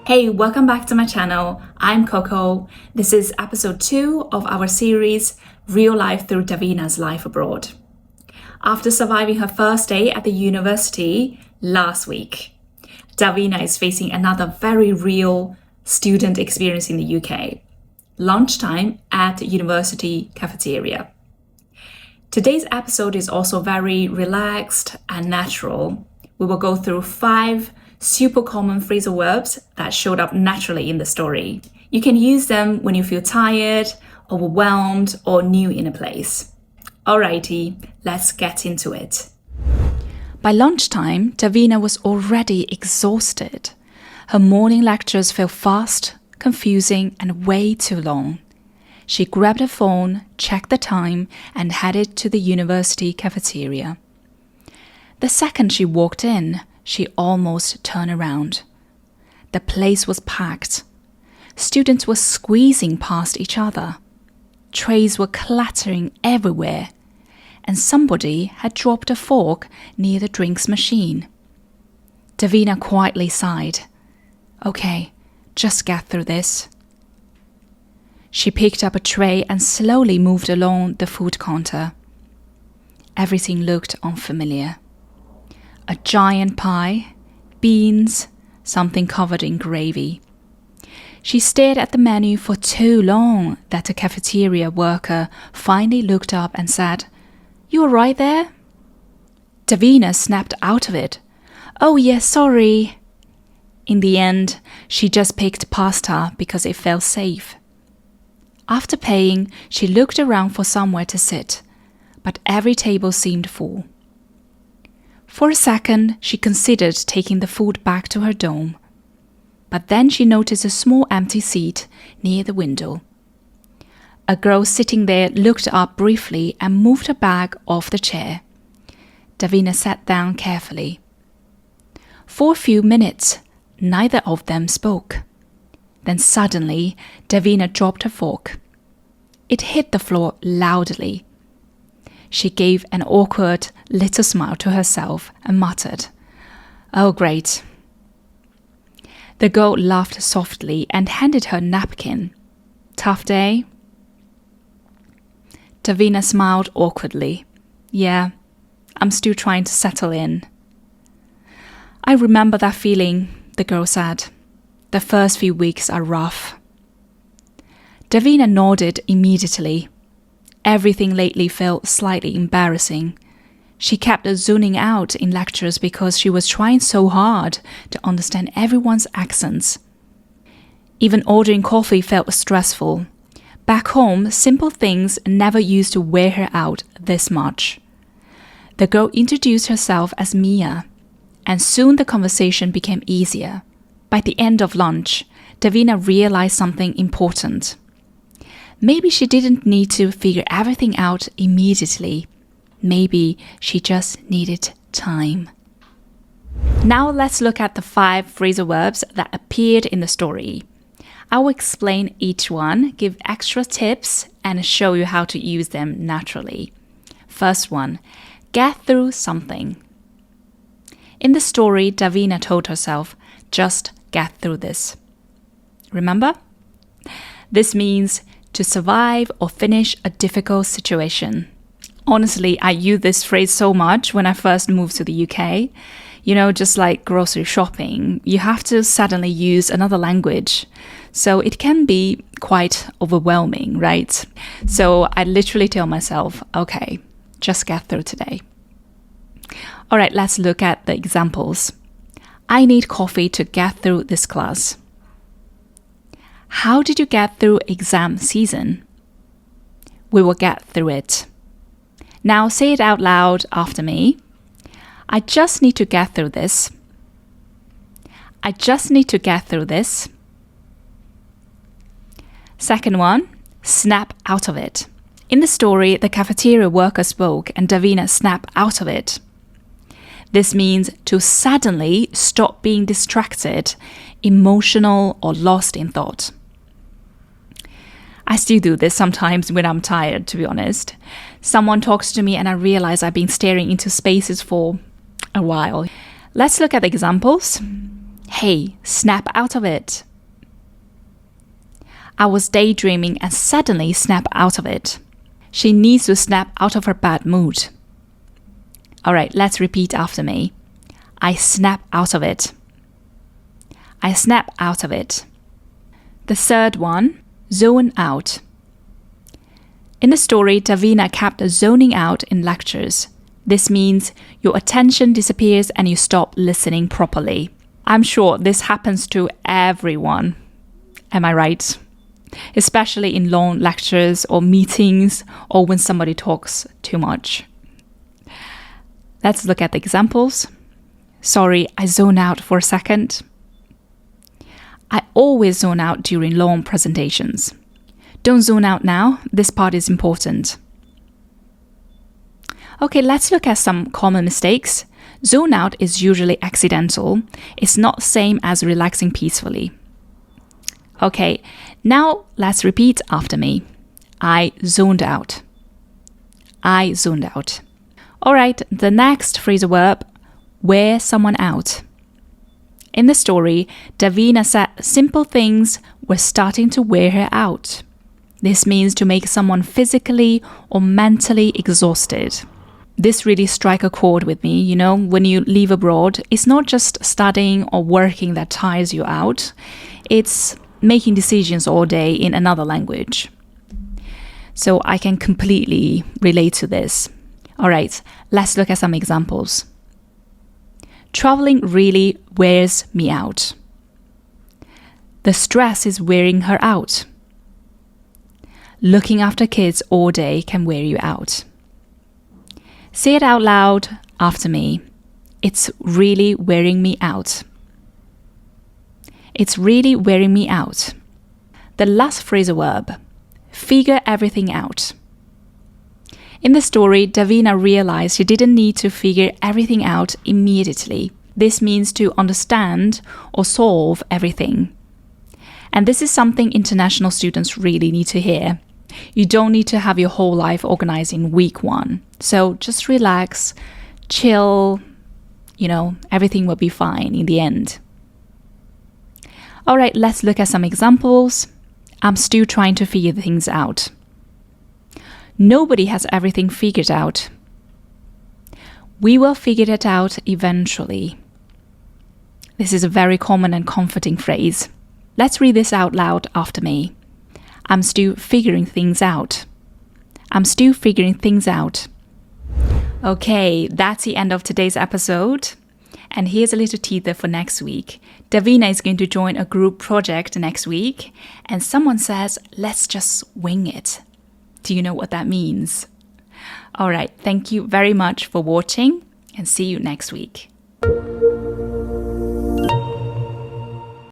Hey, welcome back to my channel. I'm Coco. This is episode 2 of our series, Real Life Through Davina's Life Abroad. After surviving her first day at the university last week, Davina is facing another very real student experience in the UK. Lunchtime at university cafeteria. Today's episode is also very relaxed and natural. We will go through 5 super common phrasal verbs that showed up naturally in the story. You can use them when you feel tired, overwhelmed, or new in a place. Alrighty, let's get into it. By lunchtime, Davina was already exhausted. Her morning lectures felt fast, confusing, and way too long. She grabbed her phone, checked the time, and headed to the university cafeteria. The second she walked in, she almost turned around. The place was packed. Students were squeezing past each other. Trays were clattering everywhere, and somebody had dropped a fork near the drinks machine. Davina quietly sighed. Okay, just get through this. She picked up a tray and slowly moved along the food counter. Everything looked unfamiliar. A giant pie, beans, something covered in gravy. She stared at the menu for too long that the cafeteria worker finally looked up and said, "You all right there?" Davina snapped out of it. "Oh yes, sorry." In the end, she just picked pasta because it felt safe. After paying, she looked around for somewhere to sit, but every table seemed full. For a second, she considered taking the food back to her dorm. But then she noticed a small empty seat near the window. A girl sitting there looked up briefly and moved her bag off the chair. Davina sat down carefully. For a few minutes, neither of them spoke. Then suddenly, Davina dropped her fork. It hit the floor loudly. She gave an awkward little smile to herself and muttered, "Oh, great." The girl laughed softly and handed her a napkin. "Tough day?" Davina smiled awkwardly. "Yeah, I'm still trying to settle in." "I remember that feeling," the girl said. "The first few weeks are rough." Davina nodded immediately. Everything lately felt slightly embarrassing. She kept zoning out in lectures because she was trying so hard to understand everyone's accents. Even ordering coffee felt stressful. Back home, simple things never used to wear her out this much. The girl introduced herself as Mia, and soon the conversation became easier. By the end of lunch, Davina realized something important. Maybe she didn't need to figure everything out immediately. Maybe she just needed time. Now let's look at the 5 phrasal verbs that appeared in the story. I will explain each one, give extra tips, and show you how to use them naturally. First one, get through something. In the story, Davina told herself, just get through this. Remember? This means to survive or finish a difficult situation. Honestly, I use this phrase so much when I first moved to the UK. You know, just like grocery shopping, you have to suddenly use another language. So it can be quite overwhelming, right? So I literally tell myself, okay, just get through today. All right, let's look at the examples. I need coffee to get through this class. How did you get through exam season? We will get through it. Now say it out loud after me. I just need to get through this. I just need to get through this. Second one, snap out of it. In the story, the cafeteria worker spoke and Davina snapped out of it. This means to suddenly stop being distracted, emotional, or lost in thought. I still do this sometimes when I'm tired, to be honest. Someone talks to me and I realize I've been staring into spaces for a while. Let's look at examples. Hey, snap out of it. I was daydreaming and suddenly snap out of it. She needs to snap out of her bad mood. All right, let's repeat after me. I snap out of it. I snap out of it. The third one, zone out. In the story, Davina kept zoning out in lectures. This means your attention disappears and you stop listening properly. I'm sure this happens to everyone. Am I right? Especially in long lectures or meetings or when somebody talks too much. Let's look at the examples. Sorry, I zone out for a second. I always zone out during long presentations. Don't zone out now. This part is important. Okay, let's look at some common mistakes. Zone out is usually accidental. It's not the same as relaxing peacefully. Okay, now let's repeat after me. I zoned out. I zoned out. All right, the next phrasal verb, wear someone out. In the story, Davina said simple things were starting to wear her out. This means to make someone physically or mentally exhausted. This really strike a chord with me. You know, when you leave abroad, it's not just studying or working that tires you out. It's making decisions all day in another language. So I can completely relate to this. All right, let's look at some examples. Traveling really wears me out. The stress is wearing her out. Looking after kids all day can wear you out. Say it out loud after me. It's really wearing me out. It's really wearing me out. The last phrasal verb, figure everything out. In the story, Davina realized she didn't need to figure everything out immediately. This means to understand or solve everything. And this is something international students really need to hear. You don't need to have your whole life organized in week 1. So just relax, chill, everything will be fine in the end. All right, let's look at some examples. I'm still trying to figure things out. Nobody has everything figured out. We will figure it out eventually. This is a very common and comforting phrase. Let's read this out loud after me. I'm still figuring things out. I'm still figuring things out. Okay, that's the end of today's episode. And here's a little teaser for next week. Davina is going to join a group project next week. And someone says, let's just wing it. Do you know what that means? All right, thank you very much for watching and see you next week.